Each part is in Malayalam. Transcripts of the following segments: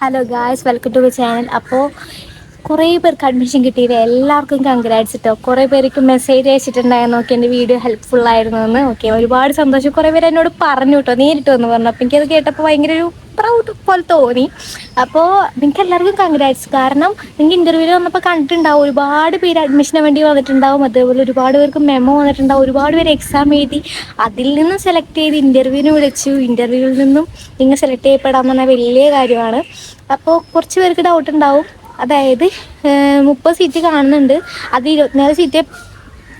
Hello guys, welcome to my channel. അപ്പോൾ കുറേ പേർക്ക് അഡ്മിഷൻ കിട്ടിയില്ല. എല്ലാവർക്കും കൺഗ്രാറ്റ്സ് കേട്ടോ. കുറേ പേർക്ക് മെസ്സേജ് അയച്ചിട്ടുണ്ടായിരുന്നു, ഓക്കെ എൻ്റെ വീഡിയോ ഹെൽപ്ഫുൾ ആയിരുന്നു എന്ന്. ഓക്കെ, ഒരുപാട് സന്തോഷം. കുറേ പേര് എന്നോട് പറഞ്ഞു കേട്ടോ, നേരിട്ട് വന്ന് പറഞ്ഞു. അപ്പോൾ എനിക്കത് കേട്ടപ്പോൾ ഭയങ്കര ഒരു പ്രൗഡ് പോലെ തോന്നി. അപ്പോൾ നിങ്ങൾക്ക് എല്ലാവർക്കും കൺഗ്രാറ്റ്സ്. കാരണം നിങ്ങൾക്ക് ഇൻ്റർവ്യൂവിൽ വന്നപ്പോൾ കണ്ടിട്ടുണ്ടാവും, ഒരുപാട് പേര് അഡ്മിഷന് വേണ്ടി വന്നിട്ടുണ്ടാവും. അതേപോലെ ഒരുപാട് പേർക്ക് മെമ്മോ വന്നിട്ടുണ്ടാവും. ഒരുപാട് പേര് എക്സാം എഴുതി, അതിൽ നിന്നും സെലക്ട് ചെയ്ത് ഇൻ്റർവ്യൂവിന് വിളിച്ചു. ഇൻ്റർവ്യൂവിൽ നിന്നും നിങ്ങൾ സെലക്ട് ചെയ്യപ്പെടാമെന്ന് പറഞ്ഞാൽ വലിയ കാര്യമാണ്. അപ്പോൾ കുറച്ച് പേർക്ക് ഡൗട്ട് ഉണ്ടാവും. അതായത് 30 സീറ്റ് കാണുന്നുണ്ട്, അത് 24 സീറ്റ്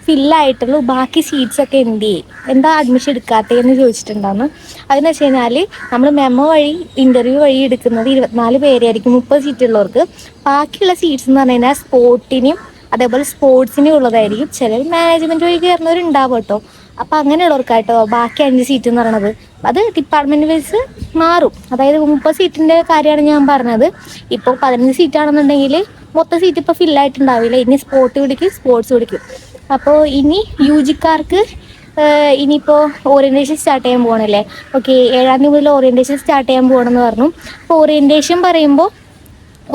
ഫില്ലായിട്ടുള്ളൂ. ബാക്കി സീറ്റ്സൊക്കെ എന്ത് ചെയ്യും, എന്താ അഡ്മിഷൻ എടുക്കാത്തതെന്ന് ചോദിച്ചിട്ടുണ്ടായിരുന്നു. അതെന്ന് വെച്ച് കഴിഞ്ഞാൽ നമ്മൾ മെമ്മോ വഴി ഇൻ്റർവ്യൂ വഴി എടുക്കുന്നത് 24 പേരായിരിക്കും 30 സീറ്റ് ഉള്ളവർക്ക്. ബാക്കിയുള്ള സീറ്റ്സ് എന്ന് പറഞ്ഞു കഴിഞ്ഞാൽ സ്പോർട്ടിനും അതേപോലെ സ്പോർട്സിനും ഉള്ളതായിരിക്കും. ചിലർ മാനേജ്മെൻറ്റ് വഴി കയറുന്നവരുണ്ടാവും കേട്ടോ. അപ്പോൾ അങ്ങനെയുള്ളവർക്കായിട്ടോ ബാക്കി 5 സീറ്റ് എന്ന് പറയണത്. അത് ഡിപ്പാർട്ട്മെൻറ്റ് വൈസ് മാറും. അതായത് 30 സീറ്റിൻ്റെ കാര്യമാണ് ഞാൻ പറഞ്ഞത്. ഇപ്പോൾ 15 സീറ്റാണെന്നുണ്ടെങ്കിൽ മൊത്തം സീറ്റ് ഇപ്പോൾ ഫില്ലായിട്ടുണ്ടാവില്ല. ഇനി സ്പോർട്സ് പിടിക്കും. അപ്പോൾ ഇനി യു ജിക്കാർക്ക് ഇനിയിപ്പോൾ ഓറിയൻറ്റേഷൻ സ്റ്റാർട്ട് ചെയ്യാൻ പോകണല്ലേ. ഓക്കെ, 7-ാം തീയതി മുതൽ ഓറിയൻറ്റേഷൻ സ്റ്റാർട്ട് ചെയ്യാൻ പോകണമെന്ന് പറഞ്ഞു. അപ്പോൾ ഓറിയൻറ്റേഷൻ പറയുമ്പോൾ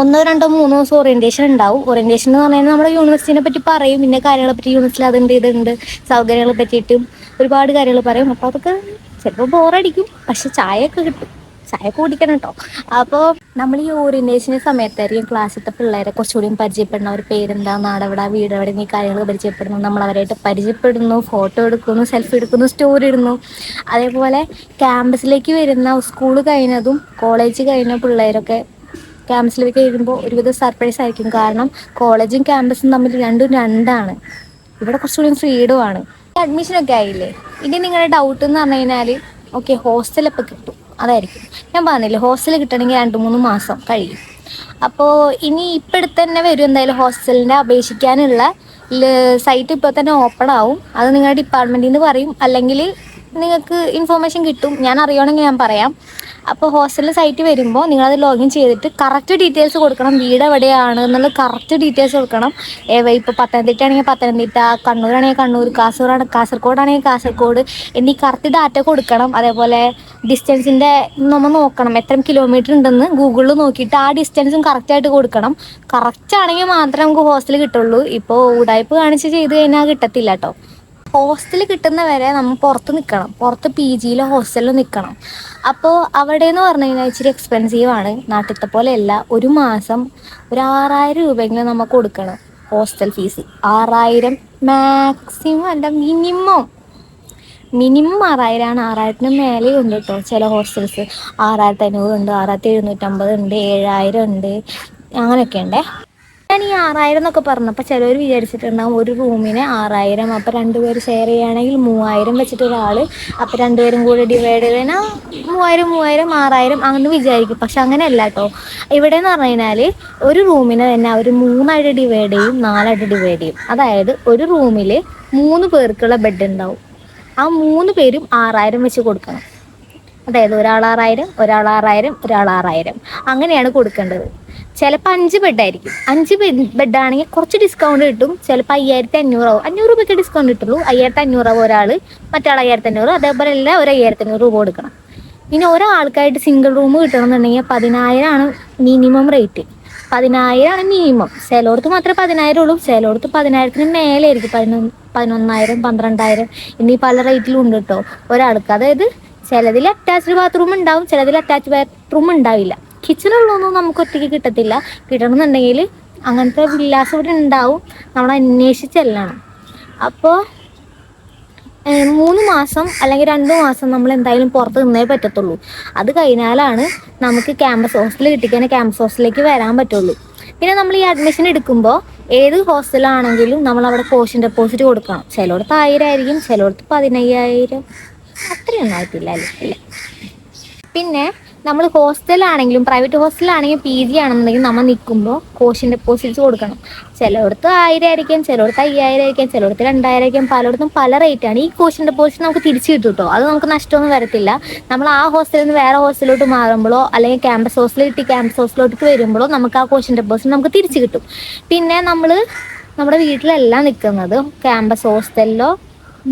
1, 2, 3 ദിവസം ഓറിയൻറ്റേഷൻ ഉണ്ടാവും. ഓറിയൻറ്റേഷൻ എന്ന് പറഞ്ഞാൽ നമ്മുടെ യൂണിവേഴ്സിറ്റിനെ പറ്റി പറയും, പിന്നെ കാര്യങ്ങളെ പറ്റി യൂണിവേഴ്സിറ്റിയിൽ അതുണ്ട് ഇതുണ്ട് സൗകര്യങ്ങളെ പറ്റിയിട്ടും ഒരുപാട് കാര്യങ്ങൾ പറയും. അപ്പോൾ അതൊക്കെ ചിലപ്പോൾ ബോറടിക്കും, പക്ഷെ ചായയൊക്കെ കിട്ടും. ചായയൊക്കെ കുടിക്കണം കേട്ടോ. അപ്പോൾ നമ്മൾ ഈ ഓറിയൻറ്റേഷൻ്റെ സമയത്തായിരിക്കും ക്ലാസ്സിലത്തെ പിള്ളേരെ കുറച്ചുകൂടി പരിചയപ്പെടണം. അവർ പേരെന്താ, നാടെവിടെ, വീടെവിടെ, ഈ കാര്യങ്ങൾ പരിചയപ്പെടുന്നു. നമ്മൾ അവരായിട്ട് പരിചയപ്പെടുന്നു, ഫോട്ടോ എടുക്കുന്നു, സെൽഫി എടുക്കുന്നു, സ്റ്റോറി ഇടുന്നു. അതേപോലെ ക്യാമ്പസിലേക്ക് വരുന്ന സ്കൂൾ കഴിഞ്ഞതും കോളേജ് കഴിഞ്ഞ പിള്ളേരൊക്കെ ക്യാമ്പസിലേക്ക് വരുമ്പോൾ ഒരുവിധ സർപ്രൈസ് ആയിരിക്കും. കാരണം കോളേജും ക്യാമ്പസും തമ്മിൽ രണ്ടാണ്. ഇവിടെ കുറച്ചുകൂടി ഫ്രീഡം ആണ്. അഡ്മിഷനൊക്കെ ആയില്ലേ. ഇനി നിങ്ങളുടെ ഡൗട്ട് എന്ന് പറഞ്ഞു കഴിഞ്ഞാൽ, ഓക്കെ ഹോസ്റ്റലപ്പോൾ കിട്ടും, അതായിരിക്കും. ഞാൻ പറഞ്ഞില്ലേ, ഹോസ്റ്റൽ കിട്ടണമെങ്കിൽ 2-3 മാസം കഴിയും. അപ്പോൾ ഇനി ഇപ്പോഴത്തെ തന്നെ വരും എന്തായാലും ഹോസ്റ്റലിൻ്റെ അപേക്ഷിക്കാനുള്ള സൈറ്റ് ഇപ്പോൾ തന്നെ ഓപ്പൺ ആവും. അത് നിങ്ങളുടെ ഡിപ്പാർട്ട്മെൻറ്റിൽ നിന്ന് പറയും, അല്ലെങ്കിൽ നിങ്ങൾക്ക് ഇൻഫോർമേഷൻ കിട്ടും. ഞാൻ അറിയണമെങ്കിൽ ഞാൻ പറയാം. അപ്പോൾ ഹോസ്റ്റലിൽ സൈറ്റ് വരുമ്പോൾ നിങ്ങളത് ലോഗിൻ ചെയ്തിട്ട് കറക്റ്റ് ഡീറ്റെയിൽസ് കൊടുക്കണം. വീട് എവിടെയാണ് എന്നുള്ള കറക്റ്റ് ഡീറ്റെയിൽസ് കൊടുക്കണം. ഇപ്പോൾ പത്തനംതിട്ട ആണെങ്കിൽ പത്തനംതിട്ട, കണ്ണൂരാണെങ്കിൽ കണ്ണൂർ, കാസർഗോഡാണെങ്കിൽ കാസർഗോഡ് എന്നീ കറക്റ്റ് ഡാറ്റ കൊടുക്കണം. അതേപോലെ ഡിസ്റ്റൻസിൻ്റെ നമ്മൾ നോക്കണം, എത്ര കിലോമീറ്റർ ഉണ്ടെന്ന് ഗൂഗിളിൽ നോക്കിയിട്ട് ആ ഡിസ്റ്റൻസും കറക്റ്റായിട്ട് കൊടുക്കണം. കറക്റ്റ് ആണെങ്കിൽ മാത്രമേ നമുക്ക് ഹോസ്റ്റൽ കിട്ടുള്ളൂ. ഇപ്പോൾ ഉടായ്പ കാണിച്ച് ചെയ്ത് കഴിഞ്ഞാൽ കിട്ടത്തില്ല കേട്ടോ. ഹോസ്റ്റൽ കിട്ടുന്ന വരെ നമ്മൾ പുറത്ത് നിൽക്കണം, പുറത്ത് PGയിലോ ഹോസ്റ്റലിലോ നിൽക്കണം. അപ്പോൾ അവിടെ എന്ന് പറഞ്ഞു കഴിഞ്ഞാൽ ഇച്ചിരി എക്സ്പെൻസീവാണ്, നാട്ടിലത്തെ പോലെയല്ല. ഒരു മാസം ഒരു 6000 രൂപയെങ്കിലും നമ്മൾ കൊടുക്കണം ഹോസ്റ്റൽ ഫീസ്. 6000 മാക്സിമം അല്ല, മിനിമം 6000 ആണ്. 6000-ന് മേലെ ഉണ്ട് കേട്ടോ. ചില ഹോസ്റ്റൽസ് 6500 ഉണ്ട്, 6750 ഉണ്ട്, 7000 ഉണ്ട്, അങ്ങനെയൊക്കെ ഉണ്ടേ. ഞാൻ ഈ 6000 എന്നൊക്കെ പറഞ്ഞപ്പോൾ ചിലവർ വിചാരിച്ചിട്ടുണ്ടാകും ഒരു റൂമിന് 6000, അപ്പോൾ 2 പേര് ഷെയർ ചെയ്യുകയാണെങ്കിൽ 3000 വെച്ചിട്ട് ഒരാൾ, അപ്പോൾ 2 പേരും കൂടി ഡിവൈഡ് ചെയ്തതിനാൽ 3000 6000 അങ്ങനെ വിചാരിക്കും. പക്ഷെ അങ്ങനെയല്ല കേട്ടോ. ഇവിടെ എന്ന് പറഞ്ഞു കഴിഞ്ഞാൽ ഒരു റൂമിനെ തന്നെ അവർ 3ആയിട്ട് ഡിവൈഡ് ചെയ്യും, 4ആയിട്ട് ഡിവൈഡ് ചെയ്യും. അതായത് ഒരു റൂമിൽ 3 പേർക്കുള്ള ബെഡ് ഉണ്ടാവും. ആ 3 പേരും 6000 വെച്ച് കൊടുക്കണം. അതായത് ഒരാൾ 6000, ഒരാൾ 6000, ഒരാൾ 6000 അങ്ങനെയാണ് കൊടുക്കേണ്ടത്. ചിലപ്പോൾ 5 ബെഡായിരിക്കും. 5 ബെഡാണെങ്കിൽ കുറച്ച് ഡിസ്കൗണ്ട് കിട്ടും. ചിലപ്പോൾ 5500 ആവും. 500 രൂപയ്ക്ക് ഡിസ്കൗണ്ട് കിട്ടുള്ളൂ. 5500 ആവും ഒരാൾ, മറ്റാൾ 5500. അതേപോലെ എല്ലാം ഒരു 5500 രൂപ കൊടുക്കണം. ഇനി ഒരാൾക്കായിട്ട് സിംഗിൾ റൂം കിട്ടണമെന്നുണ്ടെങ്കിൽ 10000 ആണ് മിനിമം റേറ്റ്. 10000 ആണ് മിനിമം. ചിലയിടത്ത് മാത്രമേ 10000 ഉള്ളൂ, ചിലയിടത്ത് 10000-ന് മേലെ ആയിരിക്കും. 11,000, 12,000 എന്നീ പല റേറ്റിലും ഉണ്ട് കേട്ടോ ഒരാൾക്ക്. അതായത് ചിലതിൽ അറ്റാച്ച്ഡ് ബാത്റൂം ഉണ്ടാവും, ചിലതിൽ അറ്റാച്ച്ഡ് ബാത്റൂം ഉണ്ടാവില്ല. കിച്ചണുള്ളതൊന്നും നമുക്ക് ഒറ്റയ്ക്ക് കിട്ടത്തില്ല. കിട്ടണമെന്നുണ്ടെങ്കിൽ അങ്ങനത്തെ വില്ലാസ് ഇവിടെ ഉണ്ടാവും, നമ്മൾ അന്വേഷിച്ചെല്ലണം. അപ്പോൾ 3 മാസം അല്ലെങ്കിൽ 2 മാസം നമ്മൾ എന്തായാലും പുറത്ത് നിന്നേ പറ്റത്തുള്ളൂ. അത് കഴിഞ്ഞാലാണ് നമുക്ക് ക്യാമ്പസ് ഹോസ്റ്റൽ കിട്ടിക്കഴിഞ്ഞാൽ ക്യാമ്പസ് ഹോസ്റ്റലിലേക്ക് വരാൻ പറ്റുള്ളൂ. പിന്നെ നമ്മൾ ഈ അഡ്മിഷൻ എടുക്കുമ്പോൾ ഏത് ഹോസ്റ്റലാണെങ്കിലും നമ്മൾ അവിടെ കോഷൻ ഡെപ്പോസിറ്റ് കൊടുക്കണം. ചിലയിടത്ത് 1000 ആയിരിക്കും, ചിലയിടത്ത് 15,000, അത്രയൊന്നും ആയിട്ടില്ല അല്ലേ. പിന്നെ നമ്മൾ ഹോസ്റ്റലാണെങ്കിലും പ്രൈവറ്റ് ഹോസ്റ്റലാണെങ്കിലും PG ആണെന്നുണ്ടെങ്കിൽ നമ്മൾ നിൽക്കുമ്പോൾ കോഷൻ ഡെപ്പോസിറ്റ്സ് കൊടുക്കണം. ചിലയിടത്ത് 1000 ആയിരിക്കും, ചിലയിടത്ത് 5000 ആയിരിക്കും, ചിലയിടത്ത് 2000 ആയിരിക്കും. പലയിടത്തും പല റേറ്റാണ്. ഈ കോഷൻ ഡെപ്പോസിറ്റ് നമുക്ക് തിരിച്ചു കിട്ടും കേട്ടോ. അത് നമുക്ക് നഷ്ടമൊന്നും വരത്തില്ല. നമ്മൾ ആ ഹോസ്റ്റലിൽ നിന്ന് വേറെ ഹോസ്റ്റലിലോട്ട് മാറുമ്പോഴോ അല്ലെങ്കിൽ ക്യാമ്പസ് ഹോസ്റ്റലിൽ കിട്ടി ക്യാമ്പസ് ഹോസ്റ്റലിലോട്ട് വരുമ്പോഴോ നമുക്ക് ആ കോഷൻ ഡെപ്പോസിറ്റ് നമുക്ക് തിരിച്ചു കിട്ടും. പിന്നെ നമ്മൾ നമ്മുടെ വീട്ടിലെല്ലാം നിൽക്കുന്നത് ക്യാമ്പസ് ഹോസ്റ്റലിലോ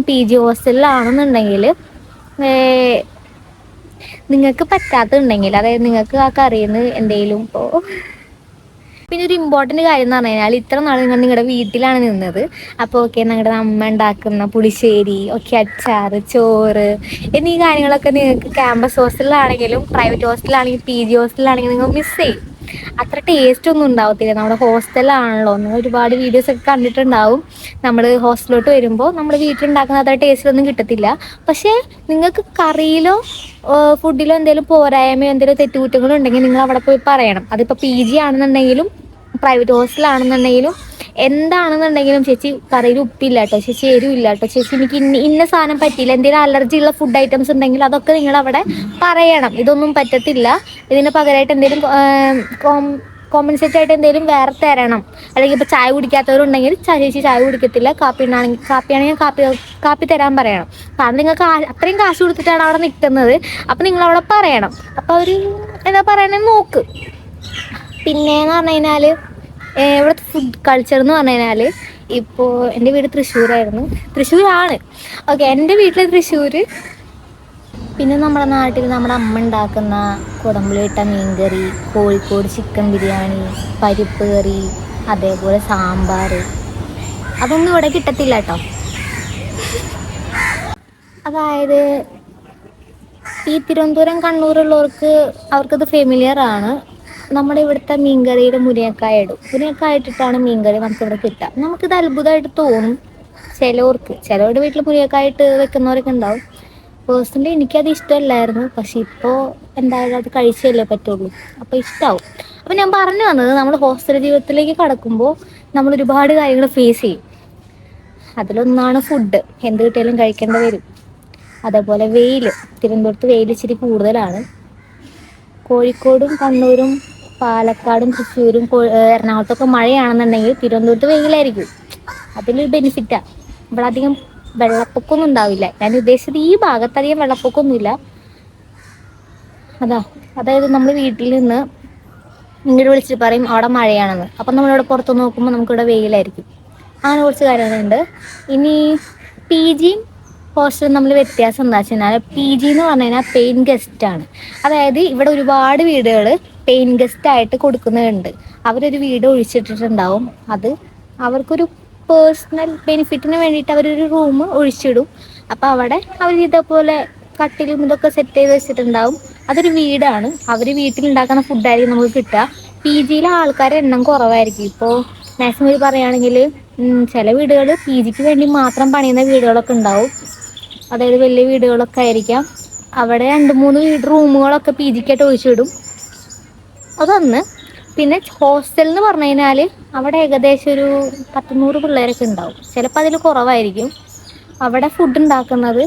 PG ഹോസ്റ്റലിലാണെന്നുണ്ടെങ്കിൽ നിങ്ങൾക്ക് പറ്റാത്തുണ്ടെങ്കിൽ, അതായത് നിങ്ങൾക്ക് ആ കറിയിൽ നിന്ന് എന്തെങ്കിലും ഇപ്പോൾ പിന്നെ ഒരു ഇമ്പോർട്ടൻറ്റ് കാര്യം എന്ന് പറഞ്ഞു കഴിഞ്ഞാൽ, ഇത്ര നാൾ നിങ്ങൾ നിങ്ങളുടെ വീട്ടിലാണ് നിന്നത്. അപ്പോൾ ഓക്കെ, നിങ്ങളുടെ അമ്മ ഉണ്ടാക്കുന്ന പുളിശ്ശേരി, ഓക്കെ, അച്ചാറ്, ചോറ് എന്നീ കാര്യങ്ങളൊക്കെ നിങ്ങൾക്ക് ക്യാമ്പസ് ഹോസ്റ്റലിലാണെങ്കിലും പ്രൈവറ്റ് ഹോസ്റ്റലിലാണെങ്കിലും PG ഹോസ്റ്റലിലാണെങ്കിലും നിങ്ങൾ മിസ് ചെയ്യും. അത്ര ടേസ്റ്റ് ഒന്നും ഉണ്ടാവത്തില്ല. നമ്മുടെ ഹോസ്റ്റലിലാണല്ലോ, നിങ്ങൾ ഒരുപാട് വീഡിയോസ് ഒക്കെ കണ്ടിട്ടുണ്ടാവും. നമ്മൾ ഹോസ്റ്റലിലോട്ട് വരുമ്പോൾ നമ്മൾ വീട്ടിലുണ്ടാക്കുന്ന അത്ര ടേസ്റ്റിലൊന്നും കിട്ടത്തില്ല. പക്ഷേ നിങ്ങൾക്ക് കറിയിലോ ഫുഡിലോ എന്തെങ്കിലും പോരായ്മയോ എന്തെങ്കിലും തെറ്റുകുറ്റങ്ങളോ ഉണ്ടെങ്കിൽ നിങ്ങൾ അവിടെ പോയി പറയണം. അതിപ്പോൾ PG ആണെന്നുണ്ടെങ്കിലും പ്രൈവറ്റ് ഹോസ്റ്റലാണെന്നുണ്ടെങ്കിലും എന്താണെന്നുണ്ടെങ്കിലും, ചേച്ചി കറിയിൽ ഉപ്പില്ല കേട്ടോ, ചേച്ചി എരിവില്ല കേട്ടോ, ചേച്ചി എനിക്ക് ഇന്ന സാധനം പറ്റിയില്ല, എന്തെങ്കിലും അലർജി ഉള്ള ഫുഡ് ഐറ്റംസ് ഉണ്ടെങ്കിൽ അതൊക്കെ നിങ്ങൾ അവിടെ പറയണം. ഇതൊന്നും പറ്റത്തില്ല, ഇതിന് പകരമായിട്ട് എന്തെങ്കിലും കോമ്പൻസേറ്റ് ആയിട്ട് എന്തെങ്കിലും വേറെ തരണം. അല്ലെങ്കിൽ ഇപ്പോൾ ചായ കുടിക്കാത്തവരുണ്ടെങ്കിൽ ചേച്ചി ചായ കുടിക്കത്തില്ല, കാപ്പിയാണെങ്കിൽ കാപ്പി തരാൻ പറയണം. കാരണം നിങ്ങൾക്ക് അത്രയും കാശ് കൊടുത്തിട്ടാണ് അവിടെ നിൽക്കുന്നത്. അപ്പോൾ നിങ്ങളവിടെ പറയണം. അപ്പോൾ അവർ എന്താ പറയണതെന്ന് നോക്ക്. പിന്നെയെന്ന് പറഞ്ഞു കഴിഞ്ഞാൽ ഇവിടുത്തെ ഫുഡ് കൾച്ചർ എന്ന് പറഞ്ഞു കഴിഞ്ഞാൽ, ഇപ്പോൾ എൻ്റെ വീട് തൃശ്ശൂരാണ്. ഓക്കെ, എൻ്റെ വീട്ടിൽ തൃശ്ശൂർ. പിന്നെ നമ്മുടെ നാട്ടിൽ നമ്മുടെ അമ്മ ഉണ്ടാക്കുന്ന കുടമ്പുളി ഇട്ട മീൻകറി, കോഴിക്കോട് ചിക്കൻ ബിരിയാണി, പരിപ്പ് കറി, അതേപോലെ സാമ്പാർ, അതൊന്നും ഇവിടെ കിട്ടത്തില്ല കേട്ടോ. അതായത് ഈ തിരുവനന്തപുരം കണ്ണൂരുള്ളവർക്ക് അവർക്കത് ഫെമിലിയർ ആണ്. നമ്മുടെ ഇവിടുത്തെ മീൻകറിയുടെ മുരിങ്ങക്കായ ഇട്ടിട്ടാണ് മീൻകറി നമുക്കിവിടെ കിട്ടുക. നമുക്കിത് അത്ഭുതമായിട്ട് തോന്നും ചിലവരുടെ വീട്ടിൽ മുരിങ്ങക്കായ ഇട്ട് വെക്കുന്നവരൊക്കെ ഉണ്ടാവും. പേഴ്സണലി എനിക്കത് ഇഷ്ടമല്ലായിരുന്നു. പക്ഷെ ഇപ്പോൾ എന്തായാലും അത് കഴിച്ചല്ലേ പറ്റുള്ളൂ, അപ്പോൾ ഇഷ്ടമാവും. അപ്പോൾ ഞാൻ പറഞ്ഞു വന്നത്, നമ്മൾ ഹോസ്റ്റൽ ജീവിതത്തിലേക്ക് കടക്കുമ്പോൾ നമ്മൾ ഒരുപാട് കാര്യങ്ങൾ ഫേസ് ചെയ്യും. അതിലൊന്നാണ് ഫുഡ്. എന്ത് കിട്ടിയാലും കഴിക്കേണ്ടി വരും. അതേപോലെ വെയിൽ, തിരുവനന്തപുരത്ത് വെയിൽ ഇച്ചിരി കൂടുതലാണ്. കോഴിക്കോടും കണ്ണൂരും പാലക്കാടും തൃശ്ശൂരും എറണാകുളത്തൊക്കെ മഴയാണെന്നുണ്ടെങ്കിൽ തിരുവനന്തപുരത്ത് വെയിലായിരിക്കും. അതിലൊരു ബെനിഫിറ്റാണ്. ഇവിടെ അധികം വെള്ളപ്പൊക്കമൊന്നും ഉണ്ടാവില്ല. ഞാൻ ഉദ്ദേശിച്ചത് ഈ ഭാഗത്ത് അധികം വെള്ളപ്പൊക്കമൊന്നുമില്ല. അതായത് നമ്മൾ വീട്ടിൽ നിന്ന് ഇങ്ങോട്ട് വിളിച്ചിട്ട് പറയും അവിടെ മഴയാണെന്ന്. അപ്പം നമ്മളിവിടെ പുറത്ത് നോക്കുമ്പോൾ നമുക്കിവിടെ വെയിലായിരിക്കും. അങ്ങനെ കുറച്ച് കാര്യങ്ങളുണ്ട്. ഇനി PG ഹോസ്റ്റൽ നമ്മൾ വ്യത്യാസം എന്താ വെച്ച് കഴിഞ്ഞാൽ, PG എന്ന് പറഞ്ഞു കഴിഞ്ഞാൽ പെയിൻ ഗസ്റ്റ് ആണ്. അതായത് ഇവിടെ ഒരുപാട് വീടുകൾ പെയിൻ ഗസ്റ്റ് ആയിട്ട് കൊടുക്കുന്നുണ്ട്. അവരൊരു വീട് ഒഴിച്ചിട്ടിട്ടുണ്ടാവും. അത് അവർക്കൊരു പേഴ്സണൽ ബെനിഫിറ്റിന് വേണ്ടിയിട്ട് അവരൊരു റൂം ഒഴിച്ചിടും. അപ്പോൾ അവിടെ അവർ ഇതേപോലെ കട്ടിലും ഇതൊക്കെ സെറ്റ് ചെയ്ത് വെച്ചിട്ടുണ്ടാവും. അതൊരു വീടാണ്. അവർ വീട്ടിലുണ്ടാക്കുന്ന ഫുഡായിരിക്കും നമുക്ക് കിട്ടുക. PGയിലെ ആൾക്കാരുടെ എണ്ണം കുറവായിരിക്കും. ഇപ്പോൾ മാക്സിമം പറയുകയാണെങ്കിൽ ചില വീടുകൾ PGക്ക് വേണ്ടി മാത്രം പണിയുന്ന വീടുകളൊക്കെ ഉണ്ടാവും. അതായത് വലിയ വീടുകളൊക്കെ ആയിരിക്കാം. അവിടെ 2-3 റൂമുകളൊക്കെ PGക്കായിട്ട് ഒഴിച്ചിടും. അതൊന്ന്. പിന്നെ ഹോസ്റ്റൽ എന്ന് പറഞ്ഞു കഴിഞ്ഞാൽ അവിടെ ഏകദേശം ഒരു 100 പിള്ളേരൊക്കെ ഉണ്ടാവും. ചിലപ്പോൾ അതിൽ കുറവായിരിക്കും. അവിടെ ഫുഡ് ഉണ്ടാക്കുന്നത്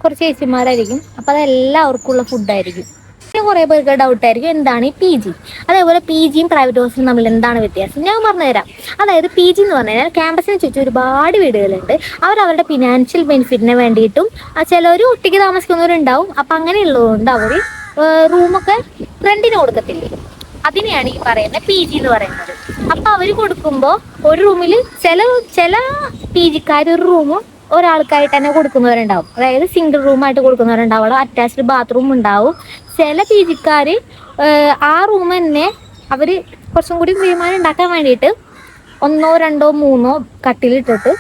കുറച്ച് ചേച്ചിമാരായിരിക്കും. അപ്പോൾ അതെല്ലാവർക്കുള്ള ഫുഡായിരിക്കും. പിന്നെ കുറേ പേർക്ക് ഡൗട്ടായിരിക്കും എന്താണ് ഈ PG. അതേപോലെ PGയും പ്രൈവറ്റ് ഹോസ്റ്റലും തമ്മിൽ എന്താണ് വ്യത്യാസം, ഞാൻ പറഞ്ഞുതരാം. അതായത് PG എന്ന് പറഞ്ഞു കഴിഞ്ഞാൽ ക്യാമ്പസിന് ചുറ്റും ഒരുപാട് വീടുകളുണ്ട്. അവരവരുടെ ഫിനാൻഷ്യൽ ബെനിഫിറ്റിന് വേണ്ടിയിട്ടും ചിലർ ഒറ്റയ്ക്ക് താമസിക്കുന്നവരുണ്ടാവും. അപ്പം അങ്ങനെയുള്ളതുകൊണ്ട് അവർ റൂമൊക്കെ റെന്റിന് കൊടുക്കത്തില്ലേ, അതിനെയാണ് ഈ പറയുന്ന PG എന്ന് പറയുന്നത്. അപ്പം അവർ കൊടുക്കുമ്പോൾ ഒരു റൂമിൽ ചില PGക്കാർ ഒരു റൂമും ഒരാൾക്കായിട്ട് തന്നെ കൊടുക്കുന്നവരുണ്ടാവും. അതായത് സിംഗിൾ റൂമായിട്ട് കൊടുക്കുന്നവരുണ്ടാവും. അവിടെ അറ്റാച്ച്ഡ് ബാത്റൂം ഉണ്ടാവും. ചില PGക്കാർ ആ റൂം തന്നെ അവർ കുറച്ചും കൂടി വരുമാനം ഉണ്ടാക്കാൻ വേണ്ടിയിട്ട് 1, 2, 3 കട്ടിലിട്ടിട്ട്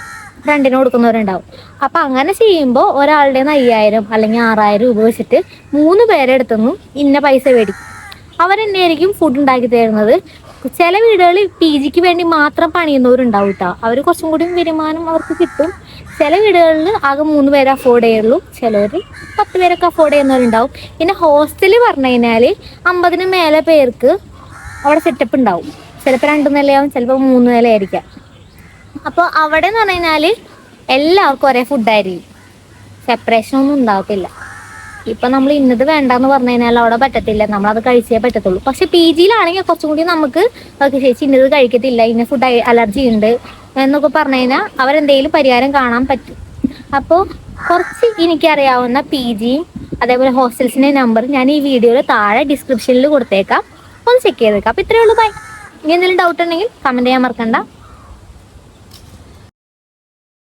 രണ്ടിന് കൊടുക്കുന്നവരുണ്ടാവും. അപ്പം അങ്ങനെ ചെയ്യുമ്പോൾ ഒരാളുടെ 5,000 അല്ലെങ്കിൽ 6,000 രൂപ വെച്ചിട്ട് 3 പേരെ അടുത്തുനിന്നും ഇന്ന പൈസ മേടിക്കും. അവരെന്നെയായിരിക്കും ഫുഡ് ഉണ്ടാക്കി തരുന്നത്. ചില വീടുകളിൽ PGക്ക് വേണ്ടി മാത്രം പണിയുന്നവരുണ്ടാവും കേട്ടോ. അവർ കുറച്ചും കൂടി വരുമാനം അവർക്ക് കിട്ടും. ചില വീടുകളിൽ ആകെ 3 പേരെ അഫോർഡ് ചെയ്യുള്ളൂ. ചിലർ 10 പേരൊക്കെ അഫോർഡ് ചെയ്യുന്നവരുണ്ടാവും. പിന്നെ ഹോസ്റ്റലിൽ പറഞ്ഞു കഴിഞ്ഞാൽ 50-ന് മേലെ പേർക്ക് അവിടെ സെറ്റപ്പ് ഉണ്ടാവും. ചിലപ്പോൾ 2 നിലയാവും, ചിലപ്പോൾ 3 നിലയായിരിക്കാം. അപ്പോൾ അവിടെ എന്ന് പറഞ്ഞു കഴിഞ്ഞാൽ എല്ലാവർക്കും ഒരേ ഫുഡായിരിക്കും. സെപ്പറേഷനൊന്നും ഉണ്ടാകത്തില്ല. ഇപ്പം നമ്മൾ ഇന്നത് വേണ്ടെന്ന് പറഞ്ഞു കഴിഞ്ഞാൽ അവിടെ പറ്റത്തില്ല, നമ്മളത് കഴിച്ചേ പറ്റത്തുള്ളൂ. പക്ഷെ PGയിലാണെങ്കിൽ കുറച്ചും കൂടി നമുക്ക് ചേച്ചി ഇന്നത് കഴിക്കത്തില്ല, ഇന്ന ഫുഡ് അലർജി ഉണ്ട് എന്നൊക്കെ പറഞ്ഞു കഴിഞ്ഞാൽ അവരെന്തെങ്കിലും പരിഹാരം കാണാൻ പറ്റും. അപ്പോൾ കുറച്ച് എനിക്കറിയാവുന്ന PGയും അതേപോലെ ഹോസ്റ്റൽസിൻ്റെ നമ്പർ ഞാൻ ഈ വീഡിയോയിൽ താഴെ ഡിസ്ക്രിപ്ഷനിൽ കൊടുത്തേക്കാം. ഒന്ന് ചെക്ക് ചെയ്തേക്കാം. അപ്പോൾ ഇത്രയേ ഉള്ളൂ. ബൈ. ഇനി എന്തെങ്കിലും ഡൗട്ട് ഉണ്ടെങ്കിൽ കമൻറ്റ് ചെയ്യാൻ മറക്കണ്ട.